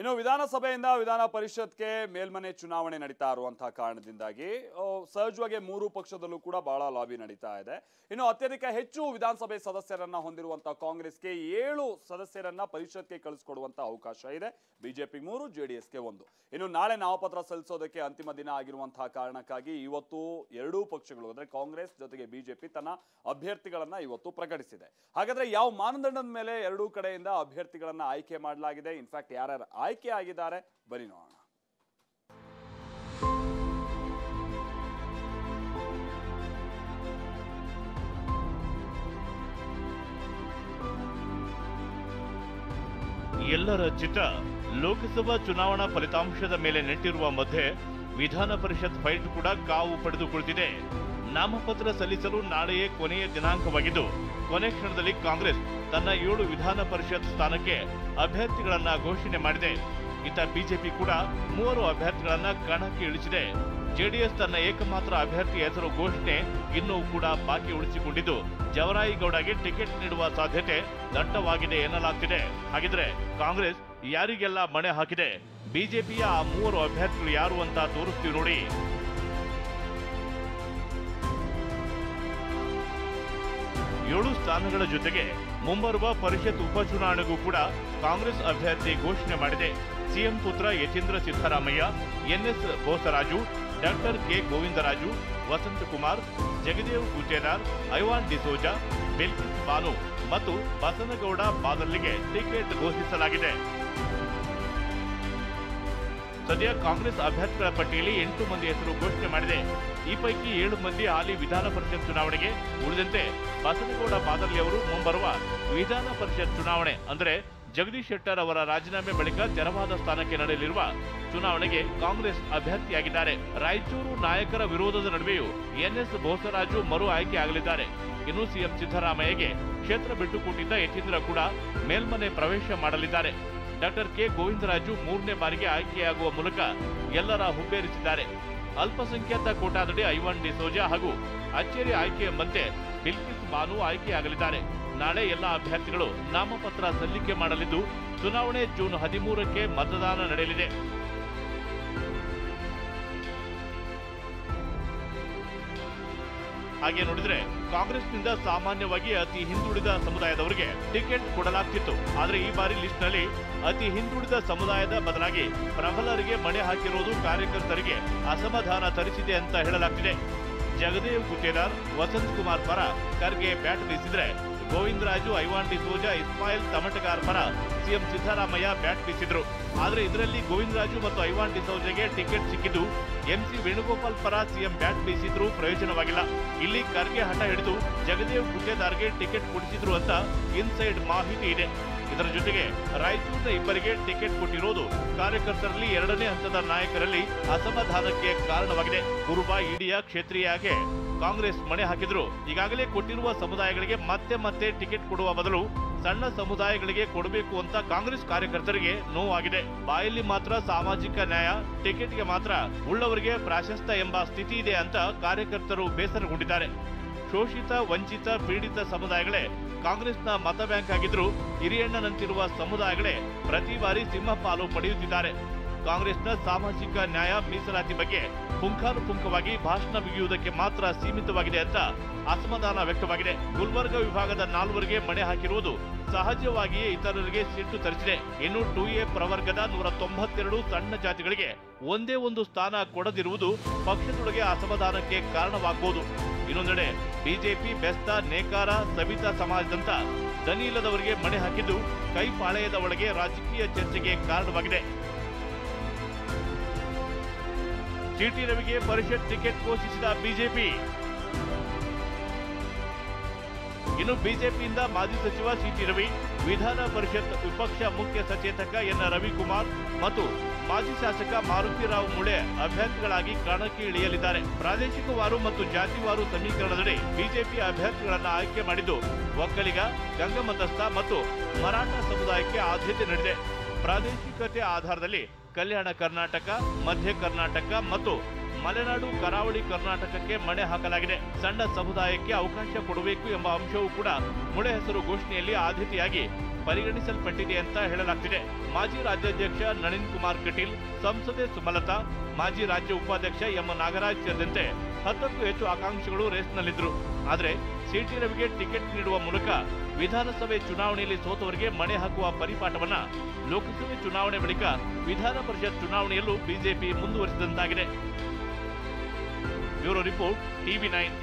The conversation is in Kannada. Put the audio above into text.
ಇನ್ನು ವಿಧಾನಸಭೆಯಿಂದ ವಿಧಾನ ಪರಿಷತ್ಗೆ ಮೇಲ್ಮನೆ ಚುನಾವಣೆ ನಡೀತಾ ಇರುವಂತಹ ಕಾರಣದಿಂದಾಗಿ ಸಹಜವಾಗಿ ಮೂರು ಪಕ್ಷದಲ್ಲೂ ಕೂಡ ಬಹಳ ಲಾಬಿ ನಡೀತಾ ಇದೆ. ಇನ್ನು ಅತ್ಯಧಿಕ ಹೆಚ್ಚು ವಿಧಾನಸಭೆ ಸದಸ್ಯರನ್ನ ಹೊಂದಿರುವಂತಹ ಕಾಂಗ್ರೆಸ್ಗೆ 7 ಸದಸ್ಯರನ್ನ ಪರಿಷತ್ಗೆ ಕಳಿಸಿಕೊಡುವಂತಹ ಅವಕಾಶ ಇದೆ. ಬಿಜೆಪಿ 3, ಜೆಡಿಎಸ್ಗೆ 1. ಇನ್ನು ನಾಳೆ ನಾಮಪತ್ರ ಸಲ್ಲಿಸೋದಕ್ಕೆ ಅಂತಿಮ ದಿನ ಆಗಿರುವಂತಹ ಕಾರಣಕ್ಕಾಗಿ ಇವತ್ತು ಎರಡೂ ಪಕ್ಷಗಳು ಅಂದ್ರೆ ಕಾಂಗ್ರೆಸ್ ಜೊತೆಗೆ ಬಿಜೆಪಿ ತನ್ನ ಅಭ್ಯರ್ಥಿಗಳನ್ನ ಇವತ್ತು ಪ್ರಕಟಿಸಿದೆ. ಹಾಗಾದ್ರೆ ಯಾವ ಮಾನದಂಡದ ಮೇಲೆ ಎರಡೂ ಕಡೆಯಿಂದ ಅಭ್ಯರ್ಥಿಗಳನ್ನ ಆಯ್ಕೆ ಮಾಡಲಾಗಿದೆ, ಇನ್ಫ್ಯಾಕ್ಟ್ ಯಾರ್ಯಾರು ಆಯ್ಕೆ ಆಗಿದ್ದಾರೆ ಬನ್ನಿ ನೋಡೋಣ. ಎಲ್ಲರ ಚಿತ್ತ ಲೋಕಸಭಾ ಚುನಾವಣಾ ಫಲಿತಾಂಶದ ಮೇಲೆ ನೆಟ್ಟಿರುವ ಮಧ್ಯೆ ವಿಧಾನ ಪರಿಷತ್ ಫೈಟ್ ಕೂಡ ಕಾವು ಪಡೆದುಕೊಳ್ಳುತ್ತಿದೆ. ನಾಮಪತ್ರ ಸಲ್ಲಿಸಲು ನಾಳೆಯೇ ಕೊನೆಯ ದಿನಾಂಕವಾಗಿದ್ದು ಕೊನೆ ಕ್ಷಣದಲ್ಲಿ ಕಾಂಗ್ರೆಸ್ ತನ್ನ 7 ವಿಧಾನ ಪರಿಷತ್ ಸ್ಥಾನಕ್ಕೆ ಅಭ್ಯರ್ಥಿಗಳನ್ನ ಘೋಷಣೆ ಮಾಡಿದೆ. ಇತ್ತ ಬಿಜೆಪಿ ಕೂಡ 3 ಅಭ್ಯರ್ಥಿಗಳನ್ನ ಕಣಕ್ಕೆ ಇಳಿಸಿದೆ. ಜೆಡಿಎಸ್ ತನ್ನ ಏಕಮಾತ್ರ ಅಭ್ಯರ್ಥಿ ಹೆಸರು ಘೋಷಣೆ ಇನ್ನೂ ಕೂಡ ಬಾಕಿ ಉಳಿಸಿಕೊಂಡಿದ್ದು ಜವರಾಯಿಗೌಡಗೆ ಟಿಕೆಟ್ ನೀಡುವ ಸಾಧ್ಯತೆ ದಟ್ಟವಾಗಿದೆ ಎನ್ನಲಾಗ್ತಿದೆ. ಹಾಗಿದ್ರೆ ಕಾಂಗ್ರೆಸ್ ಯಾರಿಗೆಲ್ಲ ಮಣೆ ಹಾಕಿದೆ, ಬಿಜೆಪಿಯ ಆ 3 ಅಭ್ಯರ್ಥಿಗಳು ಯಾರು ಅಂತ ತೋರಿಸ್ತೀವಿ ನೋಡಿ. ಏಳು ಸ್ಥಾನಗಳ ಜೊತೆಗೆ ಮುಂಬರುವ ಪರಿಷತ್ ಉಪಚುನಾವಣೆಗೂ ಕೂಡ ಕಾಂಗ್ರೆಸ್ ಅಭ್ಯರ್ಥಿ ಘೋಷಣೆ ಮಾಡಿದೆ. ಸಿಎಂ ಪುತ್ರ Yathindra Siddaramaiah, N S Bosaraju, doctor K Govindaraju, Vasanthakumar, Jagadev Guttedar, Ivan D'Souza, Bilkis Banu ಮತ್ತು ಬಸನಗೌಡ ಬಾದರ್ಲಿಗೆ ಟಿಕೆಟ್ ಘೋಷಿಸಲಾಗಿದೆ. ಸದ್ಯ ಕಾಂಗ್ರೆಸ್ ಅಭ್ಯರ್ಥಿಗಳ ಪಟ್ಟಿಯಲ್ಲಿ 8 ಮಂದಿ ಹೆಸರು ಘೋಷಣೆ ಮಾಡಿದೆ. ಈ ಪೈಕಿ 7 ಮಂದಿ ಹಾಲಿ ವಿಧಾನ ಪರಿಷತ್ ಚುನಾವಣೆಗೆ, ಉಳಿದಂತೆ ಬಸನಗೌಡ ಬಾದರ್ಲಿ ಅವರು ಮುಂಬರುವ ವಿಧಾನ ಪರಿಷತ್ ಚುನಾವಣೆ ಅಂದರೆ ಜಗದೀಶ್ ಶೆಟ್ಟರ್ ಅವರ ರಾಜೀನಾಮೆ ಬಳಿಕ ತೆರವಾದ ಸ್ಥಾನಕ್ಕೆ ನಡೆಯಲಿರುವ ಚುನಾವಣೆಗೆ ಕಾಂಗ್ರೆಸ್ ಅಭ್ಯರ್ಥಿಯಾಗಿದ್ದಾರೆ. ರಾಯಚೂರು ನಾಯಕರ ವಿರೋಧದ ನಡುವೆಯೂ ಎನ್ಎಸ್ ಬೋಸರಾಜು ಮರು ಆಯ್ಕೆ ಆಗಲಿದ್ದಾರೆ. ಇನ್ನು ಸಿಎಂ ಸಿದ್ದರಾಮಯ್ಯಗೆ ಕ್ಷೇತ್ರ ಬಿಟ್ಟುಕೊಟ್ಟಿದ್ದ ಯತೀಂದ್ರ ಕೂಡ ಮೇಲ್ಮನೆ ಪ್ರವೇಶ ಮಾಡಲಿದ್ದಾರೆ. ಡಾಕ್ಟರ್ ಕೆ ಗೋವಿಂದರಾಜು 3ನೇ ಬಾರಿಗೆ ಆಯ್ಕೆಯಾಗುವ ಮೂಲಕ ಎಲ್ಲರ ಹುಬ್ಬೇರಿಸಿದ್ದಾರೆ. ಅಲ್ಪಸಂಖ್ಯಾತ ಕೋಟಾದಡಿ ಐವಾನ್ ಡಿಸೋಜಾ ಹಾಗೂ ಅಚ್ಚೇರಿ ಆಯ್ಕೆಯಂತೆ ಬಿಲ್ಕಿಸ್ ಬಾನು ಆಯ್ಕೆಯಾಗಲಿದ್ದಾರೆ. ನಾಳೆ ಎಲ್ಲ ಅಭ್ಯರ್ಥಿಗಳು ನಾಮಪತ್ರ ಸಲ್ಲಿಕೆ ಮಾಡಲಿದ್ದು ಚುನಾವಣೆ ಜೂನ್ 13ಕ್ಕೆ ಮತದಾನ ನಡೆಯಲಿದೆ. ಹಾಗೆ ನೋಡಿದ್ರೆ ಕಾಂಗ್ರೆಸ್ನಿಂದ ಸಾಮಾನ್ಯವಾಗಿ ಅತಿ ಹಿಂದುಳಿದ ಸಮುದಾಯದವರಿಗೆ ಟಿಕೆಟ್ ಕೊಡಲಾಗ್ತಿತ್ತು. ಆದರೆ ಈ ಬಾರಿ ಲಿಸ್ಟ್ ನಲ್ಲಿ ಅತಿ ಹಿಂದುಳಿದ ಸಮುದಾಯದ ಬದಲಾಗಿ ಪ್ರಬಲರಿಗೆ ಮಣೆ ಹಾಕಿರುವುದು ಕಾರ್ಯಕರ್ತರಿಗೆ ಅಸಮಾಧಾನ ತರಿಸಿದೆ ಅಂತ ಹೇಳಲಾಗ್ತಿದೆ. ಜಗದೇವ್ ಗುತ್ತೇದಾರ್, ವಸಂತ್ ಕುಮಾರ್ ಪರ ಖರ್ಗೆ ಬ್ಯಾಟ್ ಬೀಸಿದ್ರೆ ಗೋವಿಂದರಾಜು, ಐವಾನ್ ಡಿಸೋಜಾ, ಇಸ್ಮಾಯಿಲ್ ತಮಟಗಾರ್ ಪರ ಸಿಎಂ ಸಿದ್ದರಾಮಯ್ಯ ಬ್ಯಾಟ್ ಬೀಸಿದ್ರು. ಆದರೆ ಇದರಲ್ಲಿ ಗೋವಿಂದರಾಜು ಮತ್ತು ಐವಾನ್ ಡಿಸೋಜಾಗೆ ಟಿಕೆಟ್ ಸಿಕ್ಕಿದ್ದು ಎಂಸಿ ವೇಣುಗೋಪಾಲ್ ಪರ ಸಿಎಂ ಬ್ಯಾಟ್ ಬೀಸಿದ್ರು ಪ್ರಯೋಜನವಾಗಿಲ್ಲ. ಇಲ್ಲಿ ಖರ್ಗೆ ಹಠ ಹಿಡಿದು ಜಗದೇವ್ ಗುತ್ತೇದಾರ್ಗೆ ಟಿಕೆಟ್ ಕೊಡಿಸಿದ್ರು ಅಂತ ಇನ್ಸೈಡ್ ಮಾಹಿತಿ ಇದೆ. ಇದರ ಜೊತೆಗೆ ರಾಯಚೂರಿನ 2 ಟಿಕೆಟ್ ಕೊಟ್ಟಿರೋದು ಕಾರ್ಯಕರ್ತರಲ್ಲಿ 2ನೇ ಹಂತದ ನಾಯಕರಲ್ಲಿ ಅಸಮಾಧಾನಕ್ಕೆ ಕಾರಣವಾಗಿದೆ. ಕುರುಬ ಈಡಿಯ ಕ್ಷೇತ್ರೀಯಗೆ ಕಾಂಗ್ರೆಸ್ ಮಣೆ ಹಾಕಿದ್ರು. ಈಗಾಗಲೇ ಕೊಟ್ಟಿರುವ ಸಮುದಾಯಗಳಿಗೆ ಮತ್ತೆ ಟಿಕೆಟ್ ಕೊಡುವ ಬದಲು ಸಣ್ಣ ಸಮುದಾಯಗಳಿಗೆ ಕೊಡಬೇಕು ಅಂತ ಕಾಂಗ್ರೆಸ್ ಕಾರ್ಯಕರ್ತರಿಗೆ ನೋವಾಗಿದೆ. ಬಾಯಲ್ಲಿ ಮಾತ್ರ ಸಾಮಾಜಿಕ ನ್ಯಾಯ, ಟಿಕೆಟ್ಗೆ ಮಾತ್ರ ಉಳ್ಳವರಿಗೆ ಪ್ರಾಶಸ್ತ್ಯ ಎಂಬ ಸ್ಥಿತಿ ಇದೆ ಅಂತ ಕಾರ್ಯಕರ್ತರು ಬೇಸರಗೊಂಡಿದ್ದಾರೆ. ಶೋಷಿತ, ವಂಚಿತ, ಪೀಡಿತ ಸಮುದಾಯಗಳೇ ಕಾಂಗ್ರೆಸ್ನ ಮತ ಬ್ಯಾಂಕ್ ಆಗಿದ್ರು ಹಿರಿಯಣ್ಣನಂತಿರುವ ಸಮುದಾಯಗಳೇ ಪ್ರತಿ ಬಾರಿ ಸಿಂಹಪಾಲು ಪಡೆಯುತ್ತಿದ್ದಾರೆ. ಕಾಂಗ್ರೆಸ್ನ ಸಾಮಾಜಿಕ ನ್ಯಾಯ, ಮೀಸಲಾತಿ ಬಗ್ಗೆ ಪುಂಖಾನುಪುಂಖವಾಗಿ ಭಾಷಣ ಬಿಗಿಯುವುದಕ್ಕೆ ಮಾತ್ರ ಸೀಮಿತವಾಗಿದೆ ಅಂತ ಅಸಮಾಧಾನ ವ್ಯಕ್ತವಾಗಿದೆ. ಗುಲ್ಬರ್ಗ ವಿಭಾಗದ 4 ಮಣೆ ಹಾಕಿರುವುದು ಸಹಜವಾಗಿಯೇ ಇತರರಿಗೆ ಸಿಟ್ಟು ತರಿಸಿದೆ. ಇನ್ನು 2A ಪ್ರವರ್ಗದ 192 ಸಣ್ಣ ಜಾತಿಗಳಿಗೆ ಒಂದೇ ಒಂದು ಸ್ಥಾನ ಕೊಡದಿರುವುದು ಪಕ್ಷದೊಳಗೆ ಅಸಮಾಧಾನಕ್ಕೆ ಕಾರಣವಾಗಬಹುದು. ಇನ್ನೊಂದೆಡೆ ಬಿಜೆಪಿ ಬೆಸ್ತ, ನೇಕಾರ, ಸವಿತಾ ಸಮಾಜದಂತ ದನಿ ಇಲ್ಲದವರಿಗೆ ಮಣೆ ಹಾಕಿದ್ದು ಕೈಪಾಳೆಯದ ಒಳಗೆ ರಾಜಕೀಯ ಚರ್ಚೆಗೆ ಕಾರಣವಾಗಿದೆ. ಸಿಟಿ ರವಿಗೆ ಪರಿಷತ್ ಟಿಕೆಟ್ ಘೋಷಿಸಿದ ಬಿಜೆಪಿ. ಇನ್ನು ಬಿಜೆಪಿಯಿಂದ ಮಾಜಿ ಸಚಿವ ಸಿಟಿ ರವಿ, ವಿಧಾನ ಪರಿಷತ್ ವಿಪಕ್ಷ ಮುಖ್ಯ ಸಚೇತಕ ಎನ್ ರವಿಕುಮಾರ್ ಮತ್ತು ಮಾಜಿ ಶಾಸಕ ಮಾರುತಿರಾವ್ ಮುಳೆ ಅಭ್ಯರ್ಥಿಗಳಾಗಿ ಕಣಕ್ಕೆ ಇಳಿಯಲಿದ್ದಾರೆ. ಪ್ರಾದೇಶಿಕವಾರು ಮತ್ತು ಜಾತಿವಾರು ಸಮೀಕರಣದಡಿ ಬಿಜೆಪಿ ಅಭ್ಯರ್ಥಿಗಳನ್ನ ಆಯ್ಕೆ ಮಾಡಿದ್ದು ಒಕ್ಕಲಿಗ, ಗಂಗಮತಸ್ಥ ಮತ್ತು ಮರಾಠ ಸಮುದಾಯಕ್ಕೆ ಆದ್ಯತೆ ನೀಡಿದೆ. ಪ್ರಾದೇಶಿಕತೆ ಆಧಾರದಲ್ಲಿ ಕಲ್ಯಾಣ ಕರ್ನಾಟಕ, ಮಧ್ಯ ಕರ್ನಾಟಕ ಮತ್ತು ಮಲೆನಾಡು ಕರಾವಳಿ ಕರ್ನಾಟಕಕ್ಕೆ ಮಣೆ ಹಾಕಲಾಗಿದೆ. ಸಣ್ಣ ಸಮುದಾಯಕ್ಕೆ ಅವಕಾಶ ಕೊಡಬೇಕು ಎಂಬ ಅಂಶವೂ ಕೂಡ ಮುಳೆ ಹೆಸರು ಘೋಷಣೆಯಲ್ಲಿ ಆದ್ಯತೆಯಾಗಿ ಪರಿಗಣಿಸಲ್ಪಟ್ಟಿದೆ ಅಂತ ಹೇಳಲಾಗ್ತಿದೆ. ಮಾಜಿ ರಾಜ್ಯಾಧ್ಯಕ್ಷ ನಳಿನ್ ಕುಮಾರ್ ಕಟೀಲ್, ಸಂಸದೆ ಸುಮಲತಾ, ಮಾಜಿ ರಾಜ್ಯ ಉಪಾಧ್ಯಕ್ಷ ಎಂ ನಾಗರಾಜ್ ಸೇರಿದಂತೆ 10ಕ್ಕೂ ಹೆಚ್ಚು ಆಕಾಂಕ್ಷಿಗಳು ರೇಸ್ನಲ್ಲಿದ್ದರು. ಆದರೆ ಸಿಟಿ ರವಿಗೆ ಟಿಕೆಟ್ ನೀಡುವ ಮೂಲಕ ವಿಧಾನಸಭೆ ಚುನಾವಣೆಯಲ್ಲಿ ಸೋತವರಿಗೆ ಮಣೆ ಹಾಕುವ ಪರಿಪಾಠವನ್ನ ಲೋಕಸಭೆ ಚುನಾವಣೆ ಬಳಿಕ ವಿಧಾನ ಪರಿಷತ್ ಚುನಾವಣೆಯಲ್ಲೂ ಬಿಜೆಪಿ ಮುಂದುವರಿಸಿದಂತಾಗಿದೆ. Bureau report, TV9.